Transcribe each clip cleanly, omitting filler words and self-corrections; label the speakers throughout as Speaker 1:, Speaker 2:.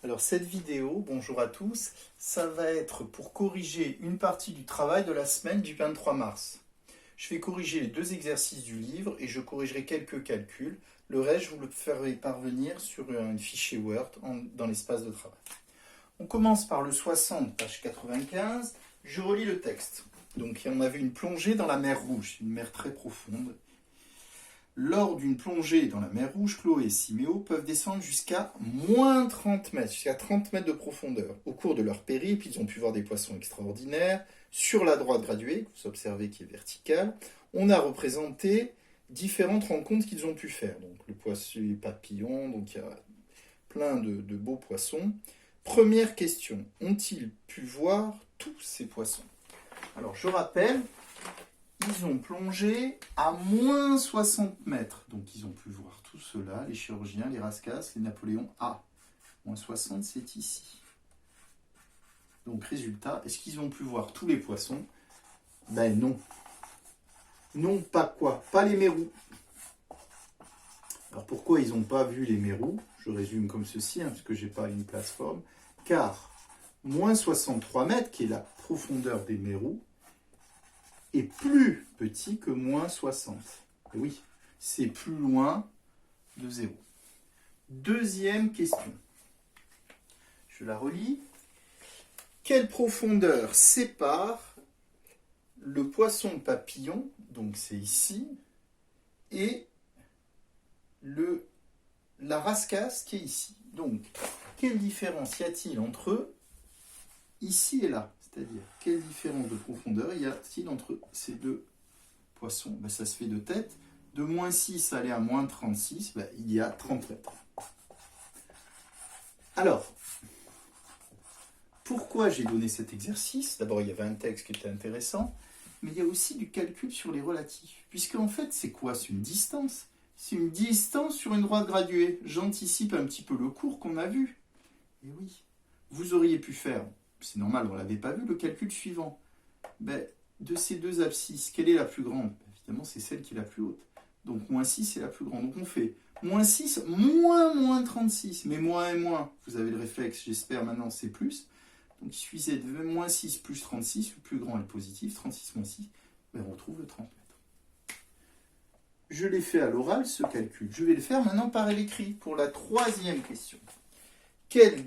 Speaker 1: Alors cette vidéo, bonjour à tous, ça va être pour corriger une partie du travail de la semaine du 23 mars. Je vais corriger les 2 exercices du livre et je corrigerai quelques calculs. Le reste, je vous le ferai parvenir sur un fichier Word dans l'espace de travail. On commence par le 60, page 95. Je relis le texte. Donc on avait une plongée dans la mer Rouge, une mer très profonde. Lors d'une plongée dans la mer Rouge, Chloé et Siméo peuvent descendre jusqu'à moins 30 mètres, jusqu'à 30 mètres de profondeur. Au cours de leur périple, ils ont pu voir des poissons extraordinaires. Sur la droite graduée, que vous observez qui est verticale, on a représenté différentes rencontres qu'ils ont pu faire. Donc le poisson, les papillons, donc il y a plein de beaux poissons. Première question, ont-ils pu voir tous ces poissons? Alors je rappelle, ils ont plongé à moins 60 mètres. Donc ils ont pu voir tout cela, les chirurgiens, les rascasses, les Napoléons. Ah, moins 60 c'est ici. Donc résultat, est-ce qu'ils ont pu voir tous les poissons? Ben non. Non, pas quoi? Pas les mérous. Alors pourquoi ils n'ont pas vu les mérous? Je résume comme ceci, parce que je n'ai pas une plateforme. Car moins 63 mètres, qui est la profondeur des mérous, est plus petit que moins 60. Et oui, c'est plus loin de 0. Deuxième question. Je la relis. Quelle profondeur sépare le poisson papillon, donc c'est ici, et la rascasse qui est ici? Donc, quelle différence y a-t-il entre ici et là? C'est-à-dire, quelle différence de profondeur y a-t-il entre ces deux poissons? Ben, ça se fait de tête. De moins 6 aller à moins 36, ben, il y a 30 mètres. Alors, pourquoi j'ai donné cet exercice? D'abord, il y avait un texte qui était intéressant, mais il y a aussi du calcul sur les relatifs. Puisque, en fait, c'est quoi? C'est une distance. C'est une distance sur une droite graduée. J'anticipe un petit peu le cours qu'on a vu. Et oui, vous auriez pu faire, c'est normal, on ne l'avait pas vu, le calcul suivant. Ben, de ces deux abscisses, quelle est la plus grande? Évidemment, c'est celle qui est la plus haute. Donc, moins 6 c'est la plus grande. Donc, on fait moins 6, moins 36. Mais moins et moins, vous avez le réflexe, j'espère maintenant, c'est plus. Donc, il suffisait de moins 6 plus 36, le plus grand est le positif, 36 moins 6, ben, on retrouve le 30 mètres. Je l'ai fait à l'oral, ce calcul. Je vais le faire maintenant par l'écrit, pour la troisième question. Quelle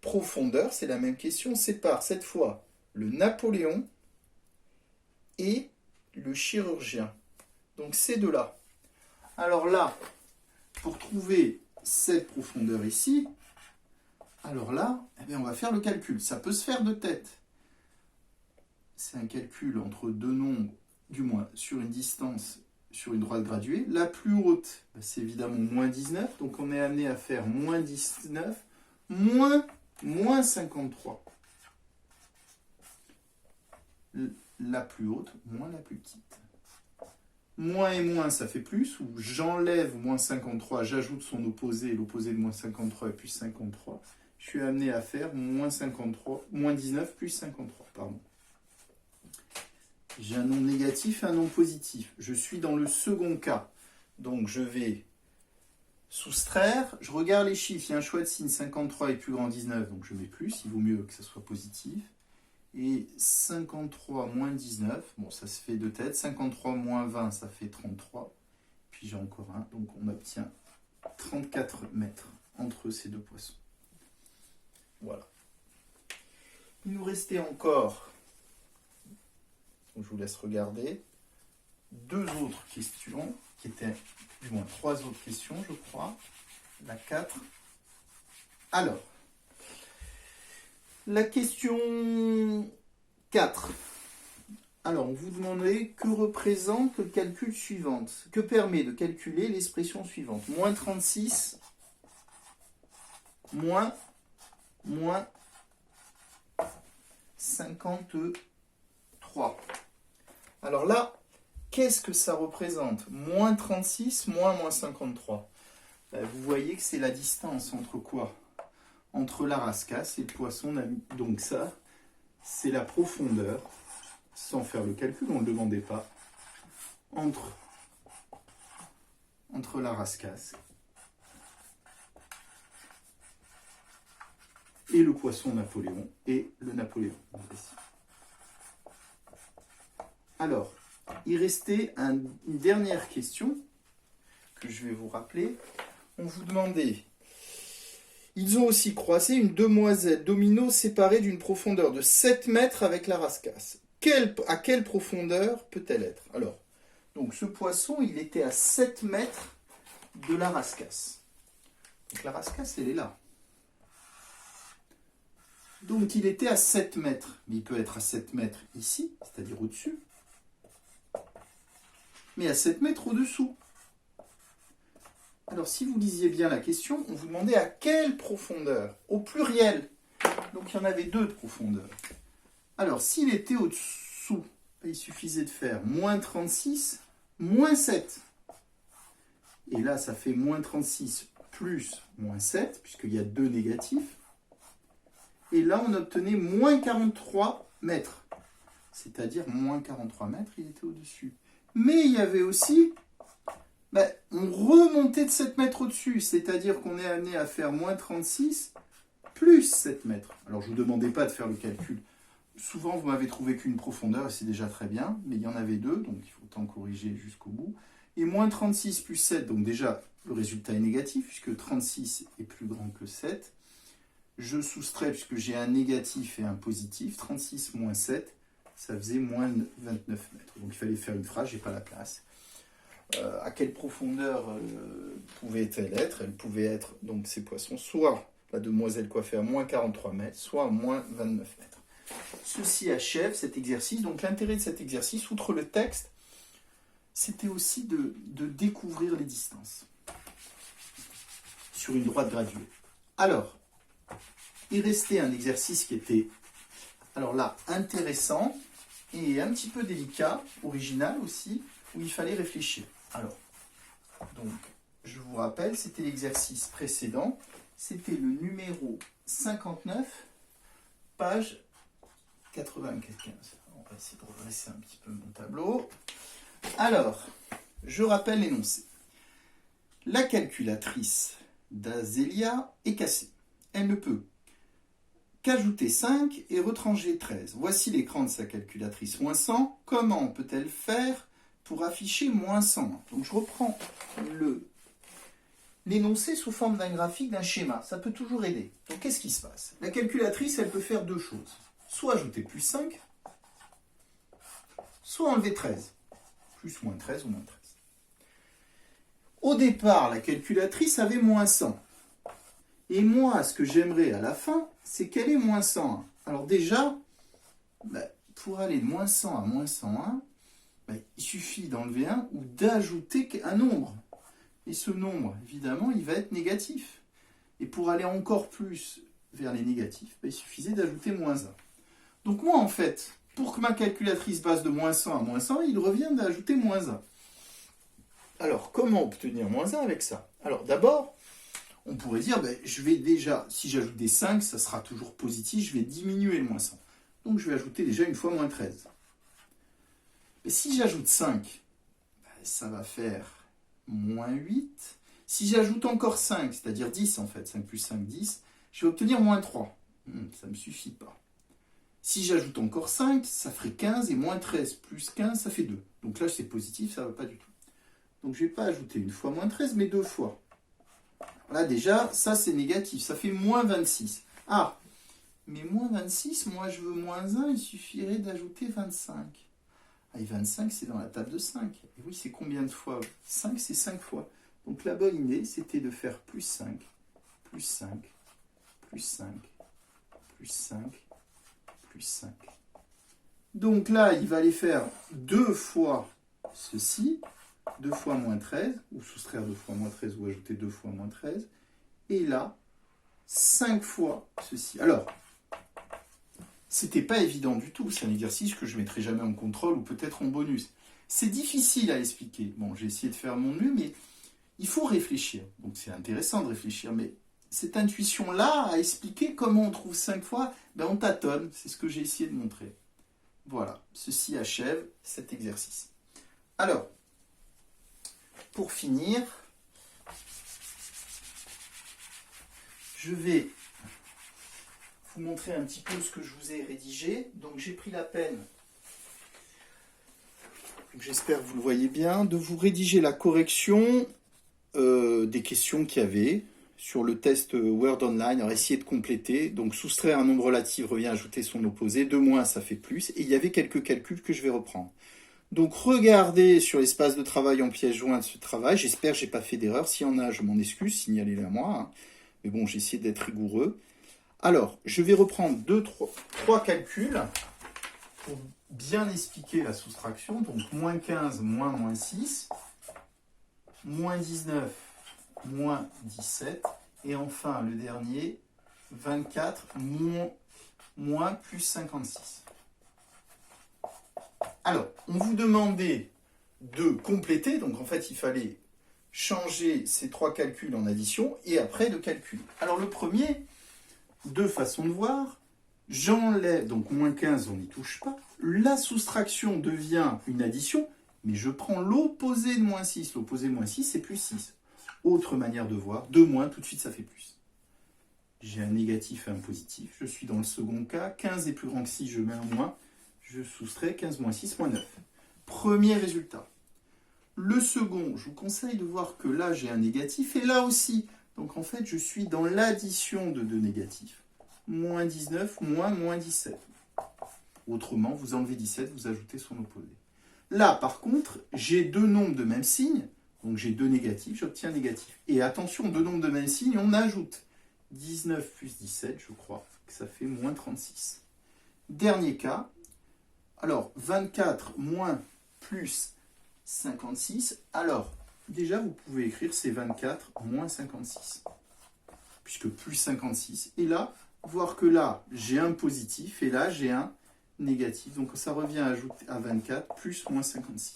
Speaker 1: profondeur, c'est la même question, sépare cette fois le Napoléon et le chirurgien? Donc ces deux-là. Alors là, pour trouver cette profondeur ici, alors là, eh bien, on va faire le calcul. Ça peut se faire de tête. C'est un calcul entre deux nombres, du moins sur une distance, sur une droite graduée. La plus haute, c'est évidemment moins 19. Donc on est amené à faire moins 19, moins 53. La plus haute, moins la plus petite. Moins et moins, ça fait plus, ou j'enlève moins 53, j'ajoute son opposé, l'opposé de moins 53 est plus 53. Je suis amené à faire moins 53, moins 19 plus 53, pardon. J'ai un nom négatif et un nom positif. Je suis dans le second cas. Donc je vais soustraire, je regarde les chiffres, il y a un choix de signe, 53 est plus grand 19, donc je mets plus, il vaut mieux que ça soit positif. Et 53 moins 19, bon ça se fait de tête, 53 moins 20 ça fait 33, puis j'ai encore un, donc on obtient 34 mètres entre ces deux poissons. Voilà. Il nous restait encore, je vous laisse regarder, 2 autres questions, qui étaient du moins 3 autres questions je crois, la 4. Alors, la question 4. Alors, on vous demandait que représente le calcul suivant. Que permet de calculer l'expression suivante? Moins 36, moins 53. Alors là, qu'est-ce que ça représente? Moins 36, moins 53. Vous voyez que c'est la distance entre quoi? Entre la rascasse et le poisson. Donc ça, c'est la profondeur, sans faire le calcul, on ne le demandait pas, entre la rascasse et le poisson Napoléon et le Napoléon. Alors, il restait une dernière question que je vais vous rappeler. On vous demandait, ils ont aussi croisé une demoiselle domino séparée d'une profondeur de 7 mètres avec la rascasse. À quelle profondeur peut-elle être? Alors, donc ce poisson, il était à 7 mètres de la rascasse. Donc la rascasse, elle est là. Donc il était à 7 mètres, mais il peut être à 7 mètres ici, c'est-à-dire au-dessus, mais à 7 mètres au-dessous. Alors si vous lisiez bien la question, on vous demandait à quelle profondeur? Au pluriel. Donc il y en avait 2 de profondeur. Alors s'il était au-dessous, il suffisait de faire moins 36, moins 7. Et là ça fait moins 36 plus moins 7, puisqu'il y a 2 négatifs. Et là on obtenait moins 43 mètres. C'est-à-dire moins 43 mètres, il était au-dessus. Mais il y avait aussi, on remontait de 7 mètres au-dessus, c'est-à-dire qu'on est amené à faire moins 36 plus 7 mètres. Alors je ne vous demandais pas de faire le calcul. Souvent vous m'avez trouvé qu'une profondeur, et c'est déjà très bien, mais il y en avait 2, donc il faut autant corriger jusqu'au bout. Et moins 36 plus 7, donc déjà le résultat est négatif, puisque 36 est plus grand que 7. Je soustrais, puisque j'ai un négatif et un positif, 36 moins 7, ça faisait moins 29 mètres. Donc il fallait faire une phrase, j'ai pas la place. À quelle profondeur pouvait-elle être? Elle pouvait être, donc ces poissons, soit la demoiselle coiffeur moins 43 mètres, soit moins 29 mètres. Ceci achève cet exercice. Donc l'intérêt de cet exercice, outre le texte, c'était aussi de découvrir les distances sur une droite graduée. Alors, il restait un exercice qui était, alors là, intéressant et un petit peu délicat, original aussi, où il fallait réfléchir. Alors, donc, je vous rappelle, c'était l'exercice précédent, c'était le numéro 59, page 95. On va essayer de redresser un petit peu mon tableau. Alors, je rappelle l'énoncé. La calculatrice d'Azélia est cassée. Elle ne peut qu'ajouter 5 et retrancher 13. Voici l'écran de sa calculatrice moins 100. Comment peut-elle faire pour afficher moins 100? Donc je reprends l'énoncé sous forme d'un graphique, d'un schéma. Ça peut toujours aider. Donc qu'est-ce qui se passe? La calculatrice, elle peut faire 2 choses. Soit ajouter plus 5, soit enlever 13. Plus moins 13 ou moins 13. Au départ, la calculatrice avait moins 100. Et moi, ce que j'aimerais à la fin, c'est qu'elle ait moins 101. Alors déjà, pour aller de moins 100 à moins 101, il suffit d'enlever 1 ou d'ajouter un nombre. Et ce nombre, évidemment, il va être négatif. Et pour aller encore plus vers les négatifs, il suffisait d'ajouter moins 1. Donc moi, en fait, pour que ma calculatrice passe de moins 100 à moins 100, il revient d'ajouter moins 1. Alors, comment obtenir moins 1 avec ça? Alors d'abord, on pourrait dire, je vais déjà, si j'ajoute des 5, ça sera toujours positif, je vais diminuer le moins 100. Donc je vais ajouter déjà une fois moins 13. Mais si j'ajoute 5, ça va faire moins 8. Si j'ajoute encore 5, c'est-à-dire 10 en fait, 5 plus 5, 10, je vais obtenir moins 3. Ça ne me suffit pas. Si j'ajoute encore 5, ça ferait 15, et moins 13 plus 15, ça fait 2. Donc là, c'est positif, ça ne va pas du tout. Donc je ne vais pas ajouter une fois moins 13, mais 2 fois. Là déjà, ça c'est négatif, ça fait moins 26. Ah, mais moins 26, moi je veux moins 1, il suffirait d'ajouter 25. Ah, et 25 c'est dans la table de 5. Et oui, c'est combien de fois? 5 c'est 5 fois. Donc la bonne idée c'était de faire plus 5, plus 5, plus 5, plus 5, plus 5. Donc là, il va aller faire 2 fois ceci, 2 fois moins 13, ou soustraire 2 fois moins 13, ou ajouter 2 fois moins 13. Et là, 5 fois ceci. Alors, c'était pas évident du tout. C'est un exercice que je ne mettrai jamais en contrôle ou peut-être en bonus. C'est difficile à expliquer. Bon, j'ai essayé de faire mon mieux, mais il faut réfléchir. Donc c'est intéressant de réfléchir, mais cette intuition-là à expliquer comment on trouve 5 fois, on tâtonne. C'est ce que j'ai essayé de montrer. Voilà, ceci achève cet exercice. Alors, pour finir, je vais vous montrer un petit peu ce que je vous ai rédigé. Donc j'ai pris la peine, j'espère que vous le voyez bien, de vous rédiger la correction des questions qu'il y avait sur le test Word Online. Alors essayez de compléter. Donc soustraire un nombre relatif revient à ajouter son opposé. 2 moins, ça fait plus. Et il y avait quelques calculs que je vais reprendre. Donc regardez sur l'espace de travail en pièce jointe ce travail. J'espère que je n'ai pas fait d'erreur. S'il y en a, je m'en excuse, signalez-le à moi. Hein. Mais bon, j'ai essayé d'être rigoureux. Alors, je vais reprendre 3 calculs pour bien expliquer la soustraction. Donc, moins 15, moins 6, moins 19, moins 17. Et enfin, le dernier, 24, moins plus 56. Alors, on vous demandait de compléter. Donc, en fait, il fallait changer ces 3 calculs en addition et après de calculer. Alors, le premier, 2 façons de voir. J'enlève, donc moins 15, on n'y touche pas. La soustraction devient une addition, mais je prends l'opposé de moins 6. L'opposé de moins 6, c'est plus 6. Autre manière de voir, 2 moins, tout de suite, ça fait plus. J'ai un négatif et un positif. Je suis dans le second cas. 15 est plus grand que 6, je mets un moins. Je soustrais 15 moins 6, moins 9. Premier résultat. Le second, je vous conseille de voir que là, j'ai un négatif, et là aussi. Donc, en fait, je suis dans l'addition de 2 négatifs. Moins 19, moins 17. Autrement, vous enlevez 17, vous ajoutez son opposé. Là, par contre, j'ai 2 nombres de même signe. Donc, j'ai 2 négatifs, j'obtiens négatif. Et attention, 2 nombres de même signe, on ajoute. 19 plus 17, je crois que ça fait moins 36. Dernier cas. Alors, 24 moins plus 56. Alors, déjà, vous pouvez écrire c'est 24 moins 56. Puisque plus 56. Et là, voir que là, j'ai un positif et là, j'ai un négatif. Donc, ça revient à ajouter à 24 plus moins 56.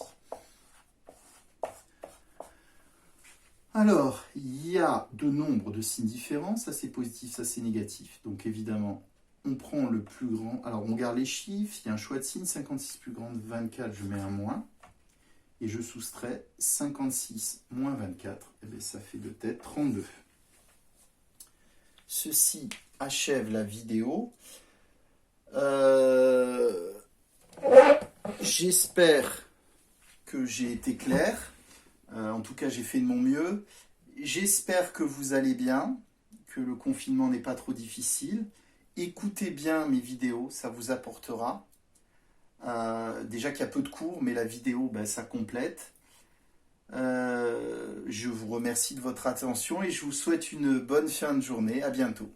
Speaker 1: Alors, il y a 2 nombres de signes différents. Ça, c'est positif, ça, c'est négatif. Donc, évidemment, on prend le plus grand. Alors, on garde les chiffres. Il y a un choix de signe. 56 plus grand de 24, je mets un moins. Et je soustrais 56 moins 24. Et bien, ça fait de tête 32. Ceci achève la vidéo. J'espère que j'ai été clair. En tout cas, j'ai fait de mon mieux. J'espère que vous allez bien, que le confinement n'est pas trop difficile. Écoutez bien mes vidéos, ça vous apportera. Déjà qu'il y a peu de cours, mais la vidéo, ben, ça complète. Je vous remercie de votre attention et je vous souhaite une bonne fin de journée. À bientôt.